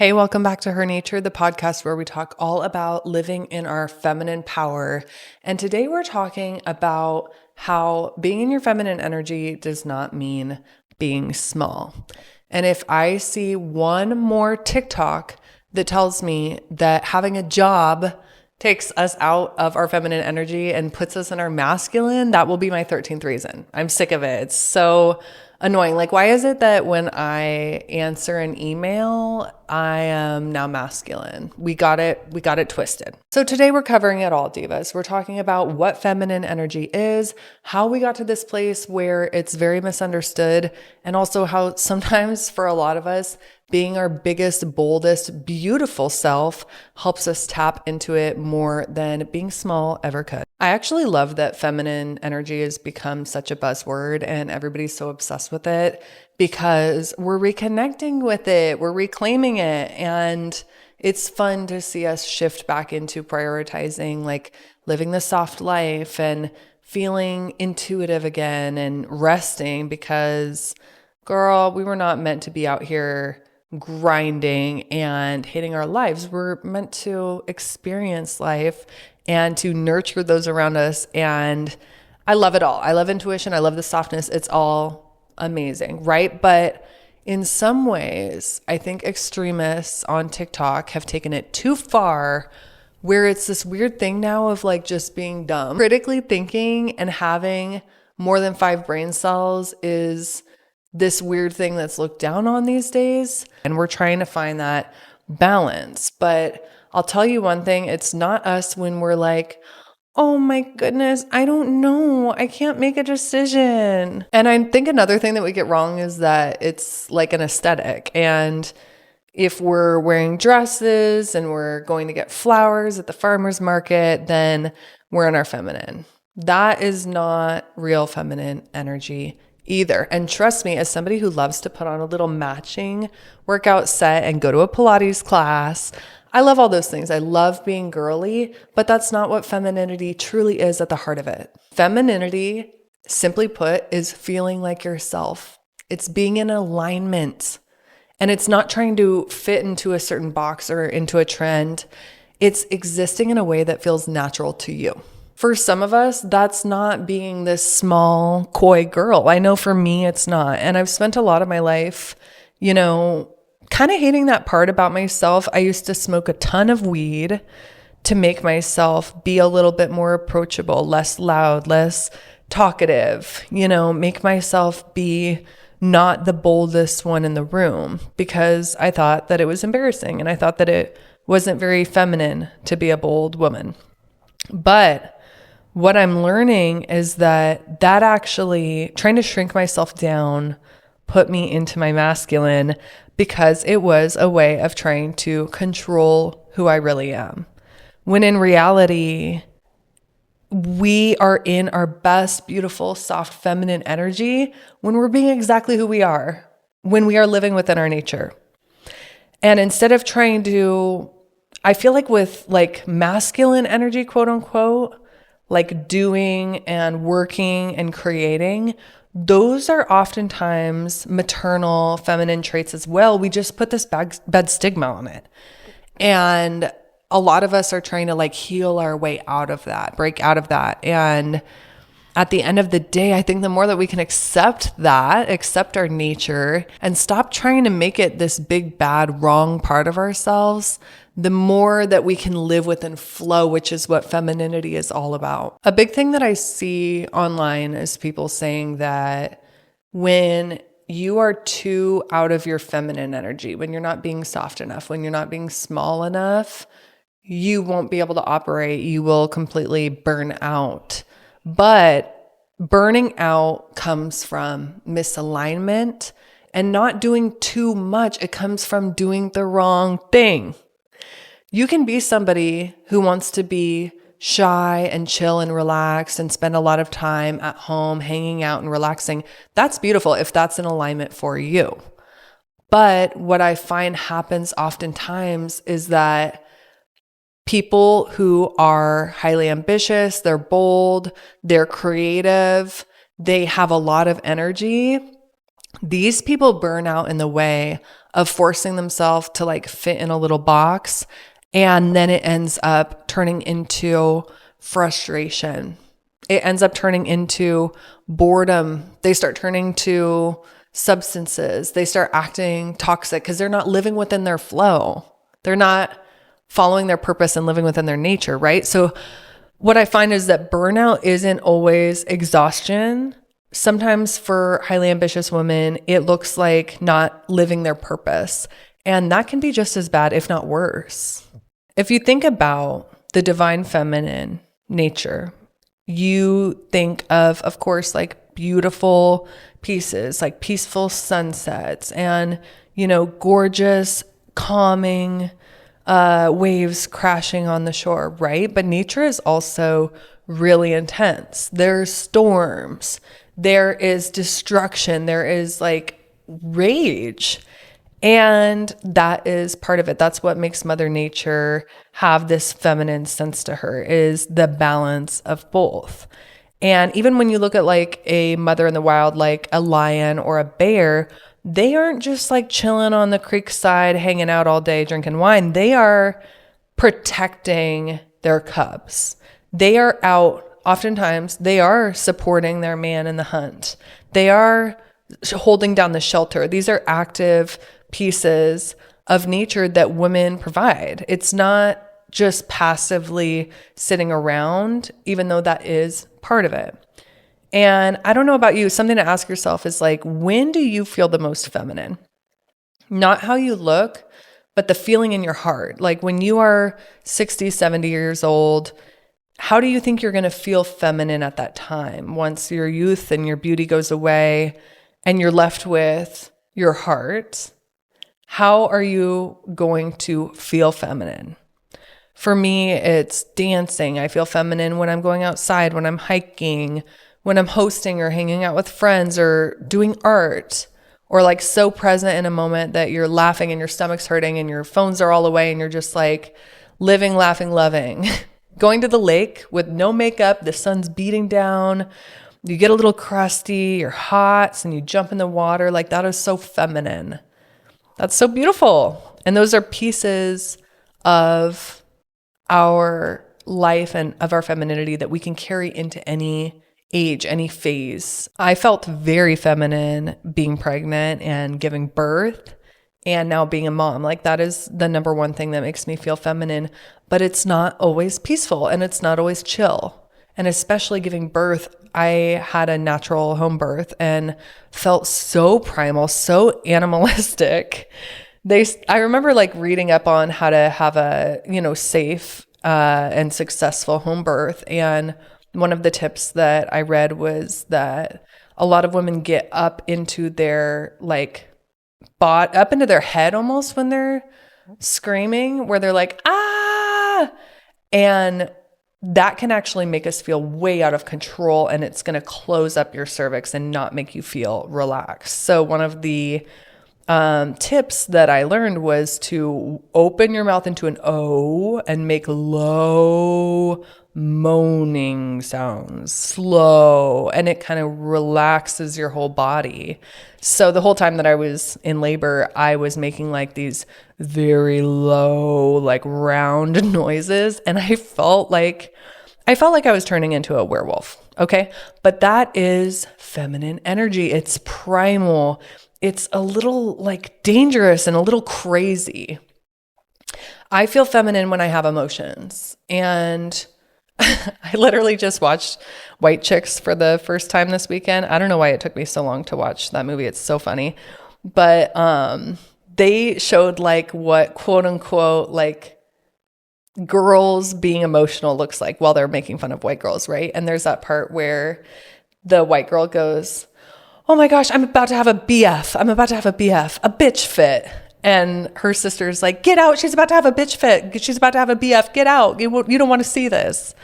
Hey, welcome back to Her Nature, the podcast where we talk all about living in our feminine power. And today we're talking about how being in your feminine energy does not mean being small. And if I see one more TikTok that tells me that having a job takes us out of our feminine energy and puts us in our masculine, that will be my 13th reason. I'm sick of it. It's so annoying. Like, why is it that when I answer an email, I am now masculine? We got it twisted. So today we're covering it all, divas. We're talking about what feminine energy is, how we got to this place where it's very misunderstood, and also how sometimes for a lot of us, being our biggest, boldest, beautiful self helps us tap into it more than being small ever could. I actually love that feminine energy has become such a buzzword and everybody's so obsessed with it because we're reconnecting with it, we're reclaiming it, and it's fun to see us shift back into prioritizing like living the soft life and feeling intuitive again and resting because, girl, we were not meant to be out here grinding and hating our lives. We're meant to experience life and to nurture those around us. And I love it all. I love intuition. I love the softness. It's all amazing, right? But in some ways, I think extremists on TikTok have taken it too far where it's this weird thing now of like just being dumb. Critically thinking and having more than 5 brain cells is this weird thing that's looked down on these days. And we're trying to find that balance. But I'll tell you one thing, it's not us when we're like, oh my goodness, I don't know. I can't make a decision. And I think another thing that we get wrong is that it's like an aesthetic. And if we're wearing dresses and we're going to get flowers at the farmer's market, then we're in our feminine. That is not real feminine energy either. And trust me, as somebody who loves to put on a little matching workout set and go to a Pilates class, I love all those things. I love being girly, but that's not what femininity truly is at the heart of it. Femininity, simply put, is feeling like yourself. It's being in alignment. And it's not trying to fit into a certain box or into a trend. It's existing in a way that feels natural to you. For some of us, that's not being this small, coy girl. I know for me, it's not. And I've spent a lot of my life, kind of hating that part about myself. I used to smoke a ton of weed to make myself be a little bit more approachable, less loud, less talkative, make myself be not the boldest one in the room because I thought that it was embarrassing and I thought that it wasn't very feminine to be a bold woman. But what I'm learning is that actually trying to shrink myself down put me into my masculine because it was a way of trying to control who I really am. When in reality, we are in our best, beautiful, soft, feminine energy when we're being exactly who we are, when we are living within our nature. And instead of trying to, I feel like with like masculine energy, quote unquote, like doing and working and creating, those are oftentimes maternal feminine traits as well. We just put this bad stigma on it. And a lot of us are trying to like heal our way out of that, break out of that. And at the end of the day, I think the more that we can accept our nature and stop trying to make it this big, bad, wrong part of ourselves, the more that we can live within flow, which is what femininity is all about. A big thing that I see online is people saying that when you are too out of your feminine energy, when you're not being soft enough, when you're not being small enough, you won't be able to operate. You will completely burn out. But burning out comes from misalignment and not doing too much. It comes from doing the wrong thing. You can be somebody who wants to be shy and chill and relax and spend a lot of time at home hanging out and relaxing. That's beautiful if that's in alignment for you. But what I find happens oftentimes is that people who are highly ambitious, they're bold, they're creative, they have a lot of energy, These people burn out in the way of forcing themselves to like fit in a little box. And then it ends up turning into frustration. It ends up turning into boredom. They start turning to substances. They start acting toxic because they're not living within their flow. They're not following their purpose and living within their nature, right? So what I find is that burnout isn't always exhaustion. Sometimes for highly ambitious women, it looks like not living their purpose. And that can be just as bad, if not worse. If you think about the divine feminine nature, you think of course, like beautiful pieces, like peaceful sunsets and, gorgeous, calming waves crashing on the shore, right? But nature is also really intense. There's storms, there is destruction, there is like rage. And that is part of it. That's what makes Mother Nature have this feminine sense to her, is the balance of both. And even when you look at like a mother in the wild, like a lion or a bear, they aren't just like chilling on the creek side, hanging out all day, drinking wine. They are protecting their cubs. They are out, oftentimes, they are supporting their man in the hunt. They are holding down the shelter. These are active pieces of nature that women provide. It's not just passively sitting around, even though that is part of it. And I don't know about you, something to ask yourself is like, when do you feel the most feminine? Not how you look, but the feeling in your heart. Like when you are 60, 70 years old, how do you think you're going to feel feminine at that time once your youth and your beauty goes away and you're left with your heart? How are you going to feel feminine? For me, it's dancing. I feel feminine when I'm going outside, when I'm hiking, when I'm hosting or hanging out with friends or doing art, or like so present in a moment that you're laughing and your stomach's hurting and your phones are all away and you're just like living, laughing, loving. Going to the lake with no makeup, the sun's beating down, you get a little crusty, you're hot, and you jump in the water. Like that is so feminine. That's so beautiful. And those are pieces of our life and of our femininity that we can carry into any age, any phase. I felt very feminine being pregnant and giving birth and now being a mom. Like that is the number one thing that makes me feel feminine, but it's not always peaceful and it's not always chill. And especially giving birth, I had a natural home birth and felt so primal, so animalistic. I remember like reading up on how to have a, safe and successful home birth. And one of the tips that I read was that a lot of women get up into their up into their head almost when they're screaming, where they're like, ah, and that can actually make us feel way out of control, and it's going to close up your cervix and not make you feel relaxed. So one of the tips that I learned was to open your mouth into an O and make low moaning sounds, slow, and it kind of relaxes your whole body. So the whole time that I was in labor, I was making like these very low, like round noises, and I felt like I was turning into a werewolf. Okay. But that is feminine energy. It's primal. It's a little like dangerous and a little crazy. I feel feminine when I have emotions. And I literally just watched White Chicks for the first time this weekend. I don't know why it took me so long to watch that movie. It's so funny. But they showed like what quote unquote like girls being emotional looks like while they're making fun of white girls, right? And there's that part where the white girl goes, oh my gosh, I'm about to have a BF. I'm about to have a BF, a bitch fit. And her sister's like, get out. She's about to have a bitch fit. She's about to have a BF. Get out. You don't want to see this.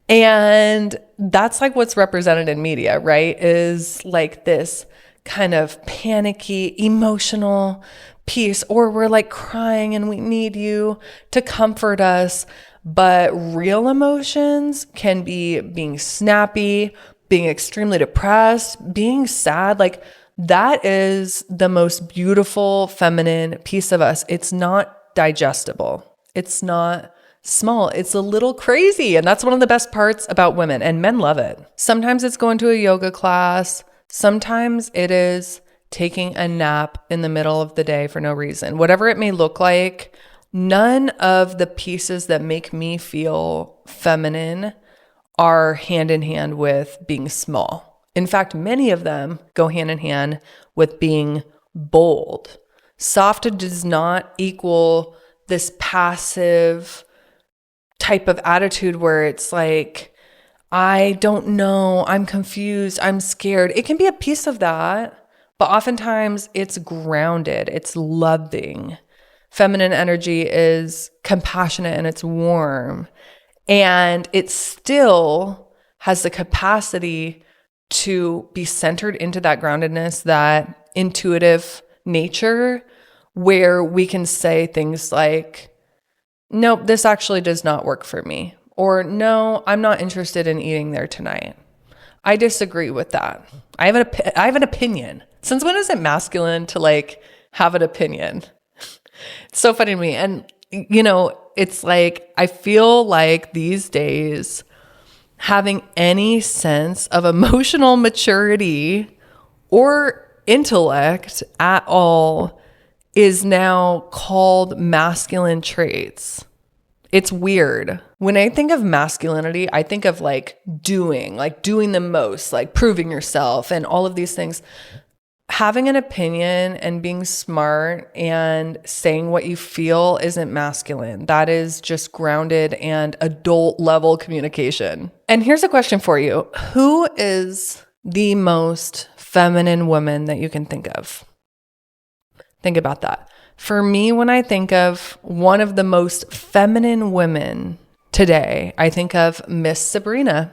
And that's like what's represented in media, right? Is like this kind of panicky, emotional piece, or we're like crying and we need you to comfort us. But real emotions can be being snappy, being extremely depressed, being sad. Like That is the most beautiful feminine piece of us. It's not digestible. It's not small. It's a little crazy. And that's one of the best parts about women, and men love it. Sometimes it's going to a yoga class. Sometimes it is taking a nap in the middle of the day for no reason. Whatever it may look like, none of the pieces that make me feel feminine are hand in hand with being small. In fact, many of them go hand in hand with being bold. Soft does not equal this passive type of attitude where it's like, I don't know, I'm confused, I'm scared. It can be a piece of that, but oftentimes it's grounded, it's loving. Feminine energy is compassionate and it's warm, and it still has the capacity to be centered into that groundedness, that intuitive nature, where we can say things like, nope, this actually does not work for me. Or no, I'm not interested in eating there tonight. I disagree with that. I have an opinion. Since when is it masculine to like have an opinion? It's so funny to me. And it's like, I feel like these days having any sense of emotional maturity or intellect at all is now called masculine traits. It's weird. When I think of masculinity, I think of like doing the most, like proving yourself and all of these things. Having an opinion and being smart and saying what you feel isn't masculine. That is just grounded and adult level communication. And here's a question for you. Who is the most feminine woman that you can think of? Think about that. For me, when I think of one of the most feminine women today, I think of Miss Sabrina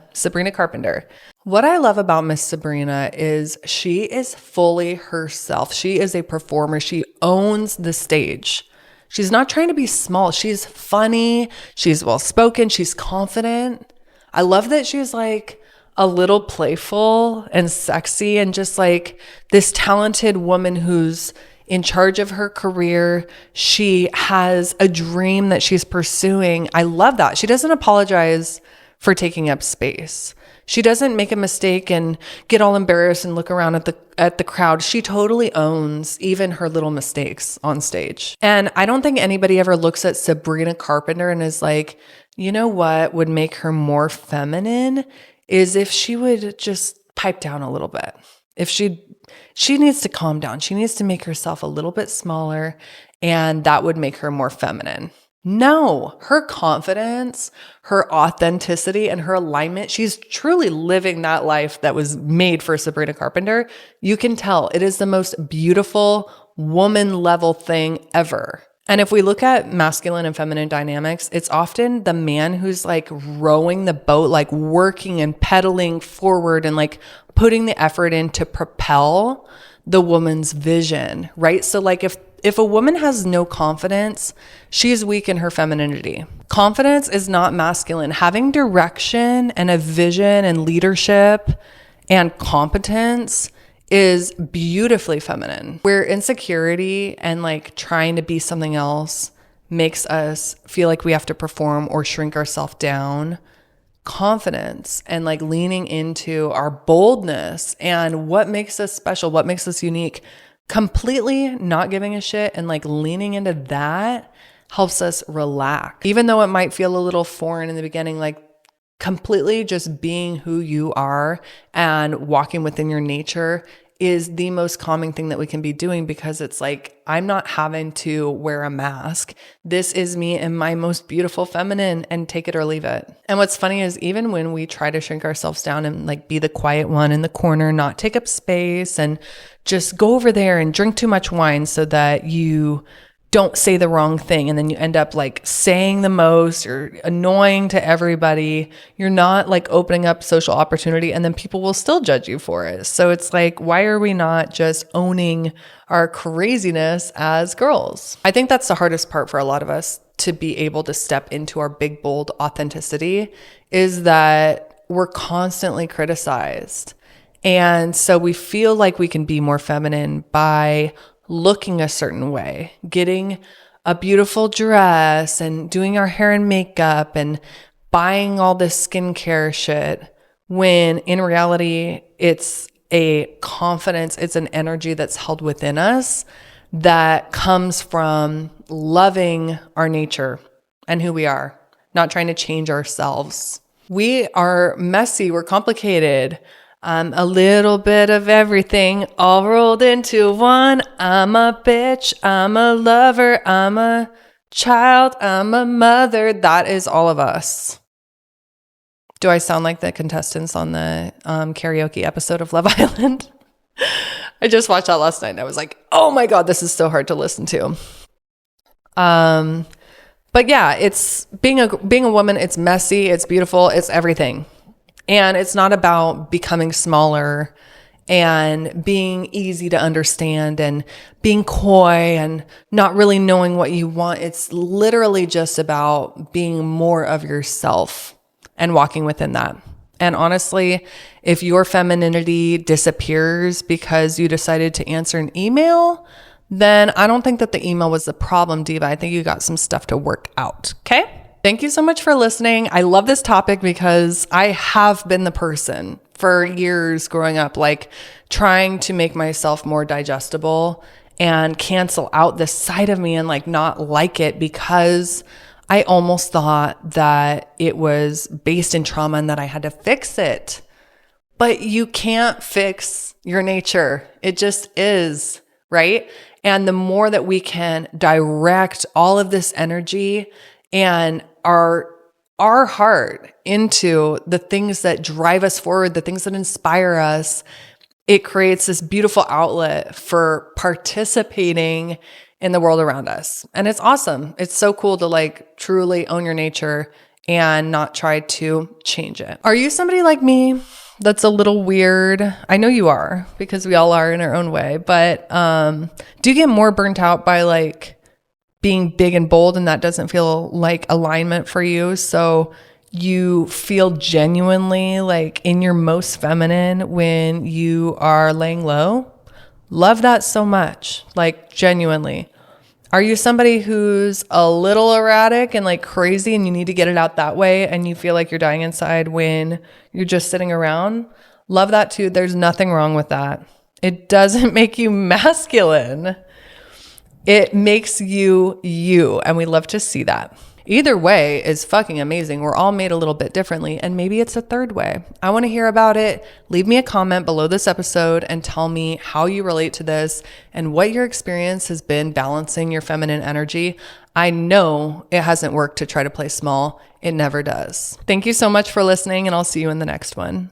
Carpenter. What I love about Miss Sabrina is she is fully herself. She is a performer. She owns the stage. She's not trying to be small. She's funny. She's well-spoken. She's confident. I love that she's like a little playful and sexy and just like this talented woman who's in charge of her career. She has a dream that she's pursuing. I love that. She doesn't apologize for taking up space. She doesn't make a mistake and get all embarrassed and look around at the crowd. She totally owns even her little mistakes on stage. And I don't think anybody ever looks at Sabrina Carpenter and is like, you know what would make her more feminine is if she would just pipe down a little bit. If she needs to calm down. She needs to make herself a little bit smaller, and that would make her more feminine. No, her confidence, her authenticity, and her alignment, she's truly living that life that was made for Sabrina Carpenter. You can tell it is the most beautiful woman level thing ever. And if we look at masculine and feminine dynamics, it's often the man who's like rowing the boat, like working and pedaling forward and like putting the effort in to propel the woman's vision, right? So like if a woman has no confidence, she is weak in her femininity. Confidence is not masculine. Having direction and a vision and leadership and competence is beautifully feminine. Where insecurity and like trying to be something else makes us feel like we have to perform or shrink ourselves down, confidence and like leaning into our boldness and what makes us special, what makes us unique, completely not giving a shit and like leaning into that helps us relax. Even though it might feel a little foreign in the beginning, like completely just being who you are and walking within your nature is the most calming thing that we can be doing, because it's like, I'm not having to wear a mask. This is me in my most beautiful feminine, and take it or leave it. And what's funny is even when we try to shrink ourselves down and like be the quiet one in the corner, not take up space and just go over there and drink too much wine so that you don't say the wrong thing, and then you end up like saying the most or annoying to everybody. You're not like opening up social opportunity, and then people will still judge you for it. So it's like, why are we not just owning our craziness as girls? I think that's the hardest part for a lot of us, to be able to step into our big, bold authenticity, is that we're constantly criticized. And so we feel like we can be more feminine by looking a certain way, getting a beautiful dress and doing our hair and makeup and buying all this skincare shit, when in reality, it's a confidence, it's an energy that's held within us that comes from loving our nature and who we are, not trying to change ourselves. We are messy, we're complicated. A little bit of everything all rolled into one. I'm a bitch, I'm a lover, I'm a child, I'm a mother. That is all of us. Do I sound like the contestants on the karaoke episode of Love Island? I just watched that last night and I was like, oh my God, this is so hard to listen to. But yeah, it's being a woman, it's messy, it's beautiful, it's everything. And it's not about becoming smaller and being easy to understand and being coy and not really knowing what you want. It's literally just about being more of yourself and walking within that. And honestly, if your femininity disappears because you decided to answer an email, then I don't think that the email was the problem, Diva. I think you got some stuff to work out. Okay? Thank you so much for listening. I love this topic because I have been the person for years growing up, like trying to make myself more digestible and cancel out this side of me and like not like it because I almost thought that it was based in trauma and that I had to fix it. But you can't fix your nature. It just is, right? And the more that we can direct all of this energy and our heart into the things that drive us forward, the things that inspire us, it creates this beautiful outlet for participating in the world around us. And it's awesome. It's so cool to like truly own your nature and not try to change it. Are you somebody like me that's a little weird? I know you are, because we all are in our own way, but do you get more burnt out by like being big and bold and that doesn't feel like alignment for you? So you feel genuinely like in your most feminine when you are laying low? Love that so much, like genuinely. Are you somebody who's a little erratic and like crazy and you need to get it out that way and you feel like you're dying inside when you're just sitting around? Love that too. There's nothing wrong with that. It doesn't make you masculine. It makes you you, and we love to see that. Either way is fucking amazing. We're all made a little bit differently, and maybe it's a third way. I want to hear about it. Leave me a comment below this episode and tell me how you relate to this and what your experience has been balancing your feminine energy. I know it hasn't worked to try to play small. It never does. Thank you so much for listening, and I'll see you in the next one.